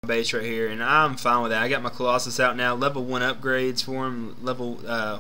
base right here, and I'm fine with that. I got my Colossus out now, level 1 upgrades for him, level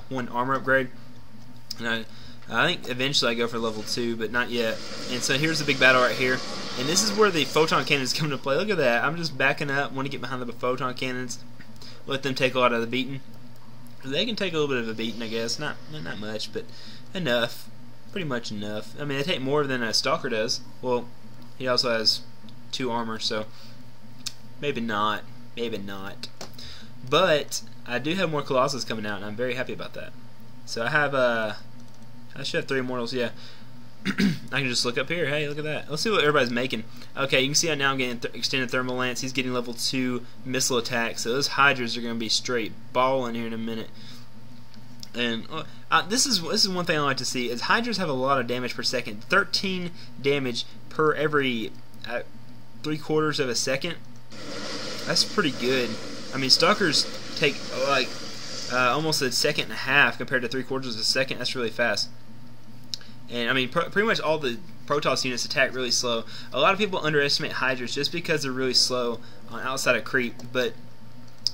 1 armor upgrade, and I think eventually I go for level 2, but not yet. And so here's the big battle right here, and this is where the photon cannons come into play. Look at that. I'm just backing up, want to get behind the photon cannons, let them take a lot of the beating. They can take a little bit of a beating, I guess. Not much, but enough. Pretty much enough. I mean, they take more than a Stalker does. Well, he also has 2 armor, so maybe not. Maybe not. But I do have more Colossus coming out, and I'm very happy about that. So I have I should have 3 Immortals, yeah. I can just look up here. Hey, look at that. Let's see what everybody's making. Okay, you can see now I'm getting extended thermal lance. He's getting level 2 missile attack. So those Hydras are going to be straight balling here in a minute. And this is one thing I like to see is Hydras have a lot of damage per second. 13 damage per every 3/4 of a second. That's pretty good. I mean, Stalkers take like almost a second and a half compared to 3/4 of a second. That's really fast. And I mean, pretty much all the Protoss units attack really slow. A lot of people underestimate Hydras just because they're really slow on outside of creep, but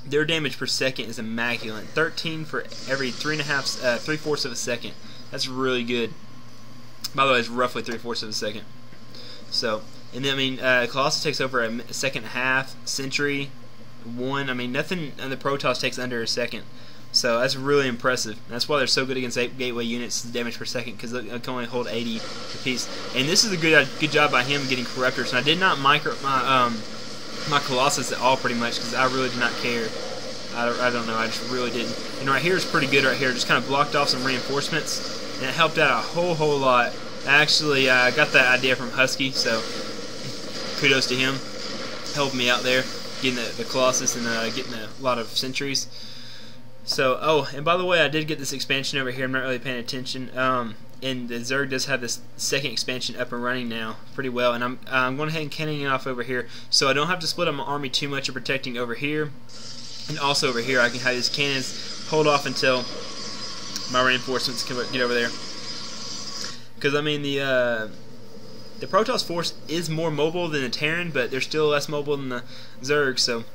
their damage per second is immaculate. 13 for every 3/4 of a second. That's really good. By the way, it's roughly 3/4 of a second. So, and then I mean, Colossus takes over a second and a half. Sentry 1. I mean, nothing on the Protoss takes under a second. So that's really impressive. That's why they're so good against gateway units, damage per second, because they can only hold 80 apiece. And this is a good job by him getting Corruptors. And I did not micro my Colossus at all, pretty much, because I really did not care. I don't know. I just really didn't. And right here is pretty good. Right here, just kind of blocked off some reinforcements, and it helped out a whole lot. Actually, I got that idea from Husky, so kudos to him. Helped me out there, getting the Colossus and getting a lot of sentries. So, oh, and by the way, I did get this expansion over here. I'm not really paying attention. And the Zerg does have this second expansion up and running now pretty well. And I'm going ahead and cannoning off over here, so I don't have to split up my army too much of protecting over here. And also over here, I can have these cannons hold off until my reinforcements can get over there. Because I mean, the Protoss force is more mobile than the Terran, but they're still less mobile than the Zerg. So.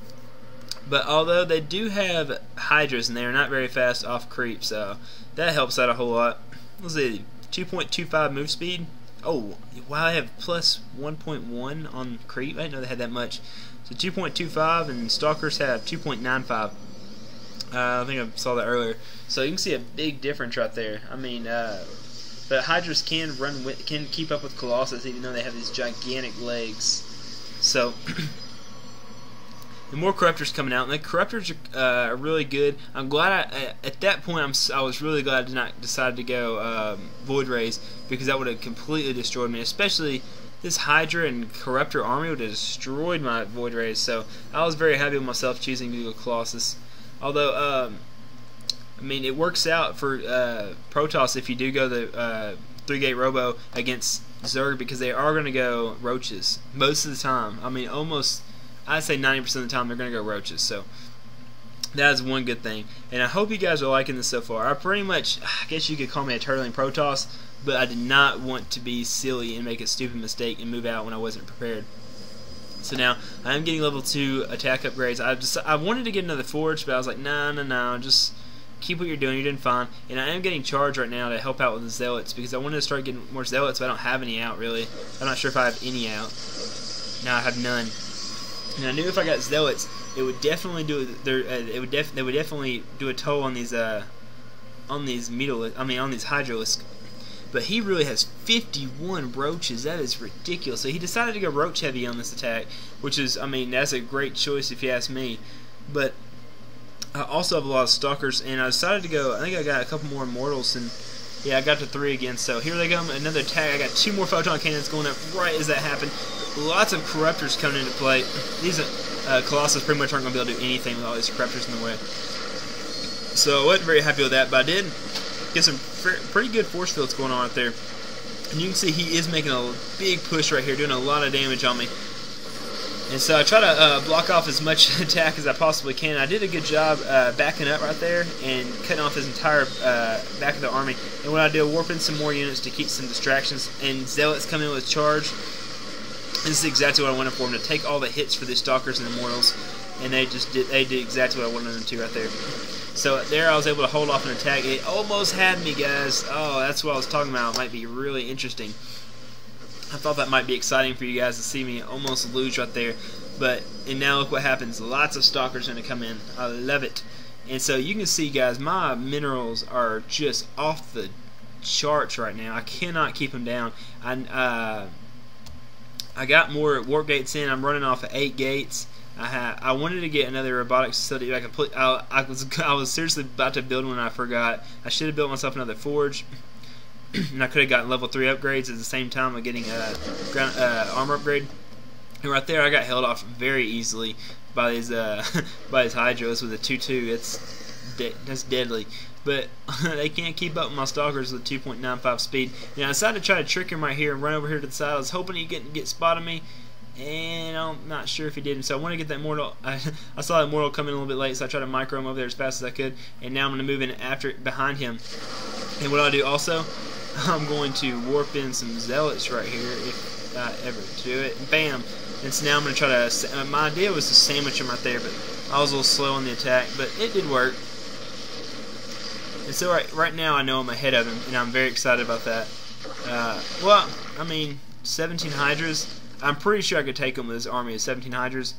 But although they do have Hydras and they are not very fast off creep, so that helps out a whole lot. Let's see, 2.25 move speed. Oh, wow, I have plus 1.1 on creep. I didn't know they had that much. So 2.25, and Stalkers have 2.95. I think I saw that earlier. So you can see a big difference right there. I mean, but Hydras can keep up with Colossus even though they have these gigantic legs. So. The more Corruptors coming out, and the Corruptors are really good. I'm glad at that point I was really glad I did not decide to go Void Rays, because that would have completely destroyed me. Especially this Hydra and Corruptor army would have destroyed my Void Rays. So I was very happy with myself choosing to go Colossus. Although I mean, it works out for Protoss if you do go the 3-gate Robo against Zerg, because they are going to go Roaches most of the time. I mean, almost. I'd say 90% of the time they're going to go Roaches, so that is one good thing. And I hope you guys are liking this so far. I pretty much, I guess you could call me a turtling Protoss, but I did not want to be silly and make a stupid mistake and move out when I wasn't prepared. So now, I am getting level 2 attack upgrades. I wanted to get another Forge, but I was like, no, just keep what you're doing. You're doing fine. And I am getting Charge right now to help out with the Zealots, because I wanted to start getting more Zealots, but I don't have any out, really. I'm not sure if I have any out. No, I have none. And I knew if I got Zealots, it would definitely do they would definitely do a toll on these on these Hydralisks. But he really has 51 Roaches. That is ridiculous. So he decided to go Roach heavy on this attack, which is, I mean, that's a great choice if you ask me. But I also have a lot of Stalkers, and I decided to go. I think I got a couple more Immortals, and yeah, I got to 3 again. So here they go, another attack. I got 2 more Photon Cannons going up right as that happened. Lots of Corruptors coming into play. These Colossus pretty much aren't going to be able to do anything with all these Corruptors in the way. So I wasn't very happy with that, but I did get some pretty good force fields going on right there. And you can see he is making a big push right here, doing a lot of damage on me. And so I try to block off as much attack as I possibly can. I did a good job backing up right there and cutting off his entire back of the army. And what I did, warp in some more units to keep some distractions. And Zealots come in with Charge. This is exactly what I wanted for them, to take all the hits for the Stalkers and Immortals, and they did exactly what I wanted them to right there. So there I was able to hold off an attack. It almost had me, guys. Oh, that's what I was talking about. It might be really interesting. I thought that might be exciting for you guys to see me almost lose right there. And now look what happens. Lots of Stalkers are going to come in. I love it. And so you can see, guys, my minerals are just off the charts right now. I cannot keep them down. I got more warp gates in. I'm running off of 8 gates. I wanted to get another robotics facility. I was seriously about to build one. I forgot. I should have built myself another forge, and I could have gotten level 3 upgrades at the same time of getting a armor upgrade. And right there, I got held off very easily by these by these Hydros with a 2-2. That's deadly. But they can't keep up with my Stalkers with 2.95 speed. And I decided to try to trick him right here and run over here to the side. I was hoping he'd get spotted me, and I'm not sure if he did. And so I want to get that mortal. I saw that mortal come in a little bit late, so I tried to micro him over there as fast as I could. And now I'm going to move in behind him. And what I'll do also, I'm going to warp in some zealots right here if I ever do it. Bam! And so now I'm going to try to. My idea was to sandwich him right there, but I was a little slow on the attack, but it did work. And so right now I know I'm ahead of him, and I'm very excited about that. Well, I mean, 17 Hydras. I'm pretty sure I could take him with this army of 17 Hydras.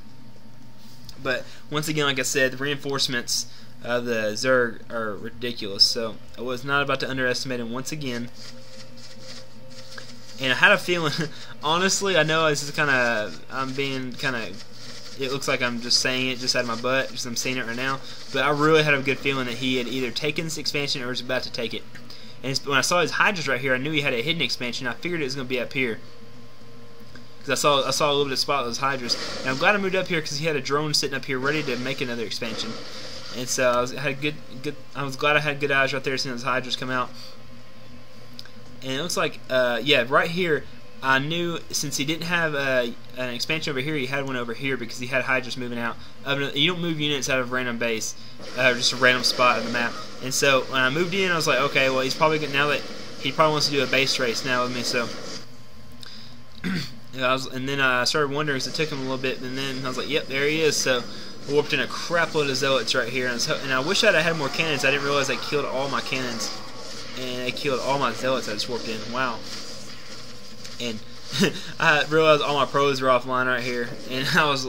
But once again, like I said, the reinforcements of the Zerg are ridiculous. So I was not about to underestimate him once again. And I had a feeling, honestly, I know this is I'm being it looks like I'm just saying it just out of my butt, because I'm seeing it right now. But I really had a good feeling that he had either taken this expansion or was about to take it. And when I saw his Hydras right here, I knew he had a hidden expansion. I figured it was going to be up here, because I saw a little bit of spot of those Hydras. And I'm glad I moved up here because he had a drone sitting up here ready to make another expansion. And so I was glad I had good eyes right there seeing those Hydras come out. And it looks like, yeah, right here, I knew since he didn't have an expansion over here, he had one over here because he had Hydras moving out. You don't move units out of a random base, just a random spot of the map. And so when I moved in, I was like, okay, well, he's probably now that he probably wants to do a base race now with me. So, and then I started wondering because it took him a little bit, and then I was like, yep, there he is. So I warped in a crap load of zealots right here, and I wish I'd have had more cannons. I didn't realize they killed all my cannons. And they killed all my zealots I just warped in. Wow. And I realized all my pros were offline right here, and I was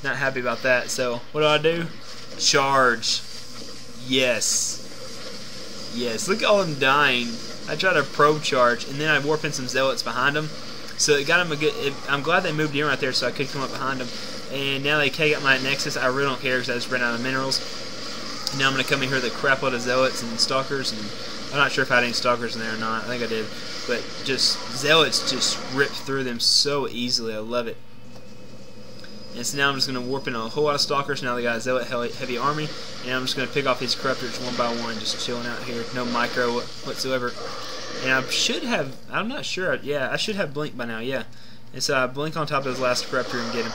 not happy about that. So what do? Charge. Yes. Yes. Look at all of them dying. I tried to probe charge, and then I warped in some zealots behind them. So it got them a good. I'm glad they moved in right there so I could come up behind them. And now they can't get my Nexus. I really don't care because I just ran out of minerals. And now I'm going to come in here with a crap load of zealots and stalkers, and I'm not sure if I had any stalkers in there or not. I think I did. But just zealots just rip through them so easily. I love it. And so now I'm just going to warp in a whole lot of stalkers. Now they got a zealot heavy army. And I'm just going to pick off these corruptors one by one, just chilling out here. No micro whatsoever. And I should have, I'm not sure. Yeah, I should have blink by now. Yeah. And so I blink on top of his last corruptor and get him.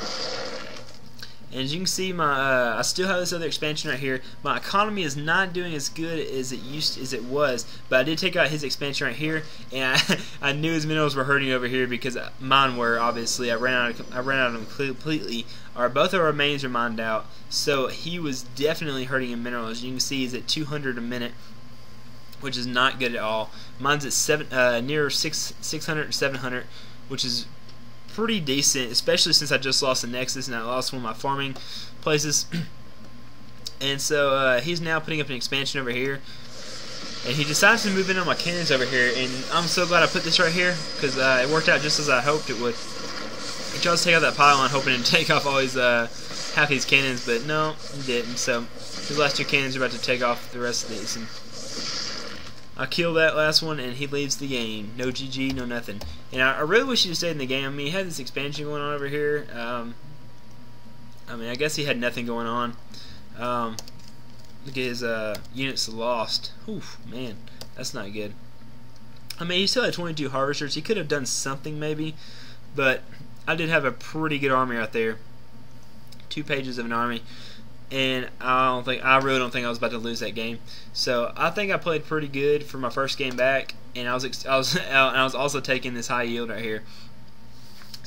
And as you can see, I still have this other expansion right here. My economy is not doing as good as it was, but I did take out his expansion right here, and I knew his minerals were hurting over here because mine were. Obviously, I ran out of them completely. Both of our mains are mined out, so he was definitely hurting in minerals. You can see he's at 200 a minute, which is not good at all. Mine's at near 600 to 700, which is pretty decent, especially since I just lost the Nexus and I lost one of my farming places. And so he's now putting up an expansion over here, and he decides to move in on my cannons over here, and I'm so glad I put this right here because it worked out just as I hoped it would. He tries to take out that pylon hoping to take off all his half his cannons, but no, he didn't. So his last 2 cannons are about to take off the rest of these, and I kill that last one, and he leaves the game. No GG, no nothing. And I really wish he stayed in the game. I mean, he had this expansion going on over here. I mean, I guess he had nothing going on. Look at his units lost. Oof, man, that's not good. I mean, he still had 22 harvesters. He could have done something maybe, but I did have a pretty good army out there. 2 pages of an army. And I really don't think I was about to lose that game. So I think I played pretty good for my first game back, and I was also taking this high yield right here.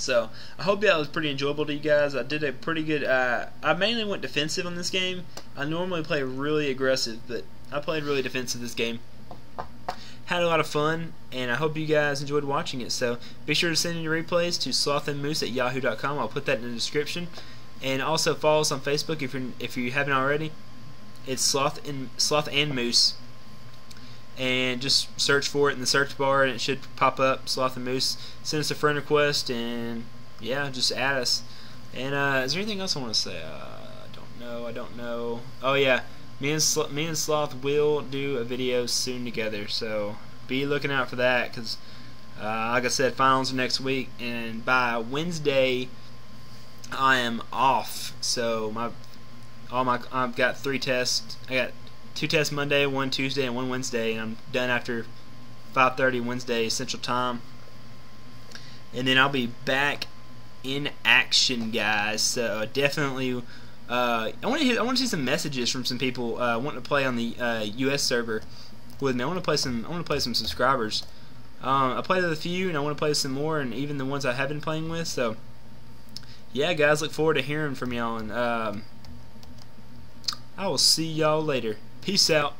So I hope that was pretty enjoyable to you guys. I did a pretty good. I mainly went defensive on this game. I normally play really aggressive, but I played really defensive this game. Had a lot of fun, and I hope you guys enjoyed watching it. So be sure to send in your replays to SlothnMoose@yahoo.com. I'll put that in the description, and also follow us on Facebook if you haven't already. It's SlothnMoose, and just search for it in the search bar, and it should pop up. SlothnMoose. Send us a friend request, and yeah, just add us. And is there anything else I want to say? I don't know. Oh yeah. Me and Sloth will do a video soon together, so be looking out for that, because like I said, finals are next week, and by Wednesday I am off. So I've got 3 tests. I got 2 tests Monday, 1 Tuesday, and 1 Wednesday, and I'm done after 5:30 Wednesday Central Time, and then I'll be back in action, guys. So definitely. I want to see some messages from some people wanting to play on the U.S. server with me. I want to play some subscribers. I played with a few, and I want to play some more, and even the ones I have been playing with. So yeah, guys, look forward to hearing from y'all, and I will see y'all later. Peace out.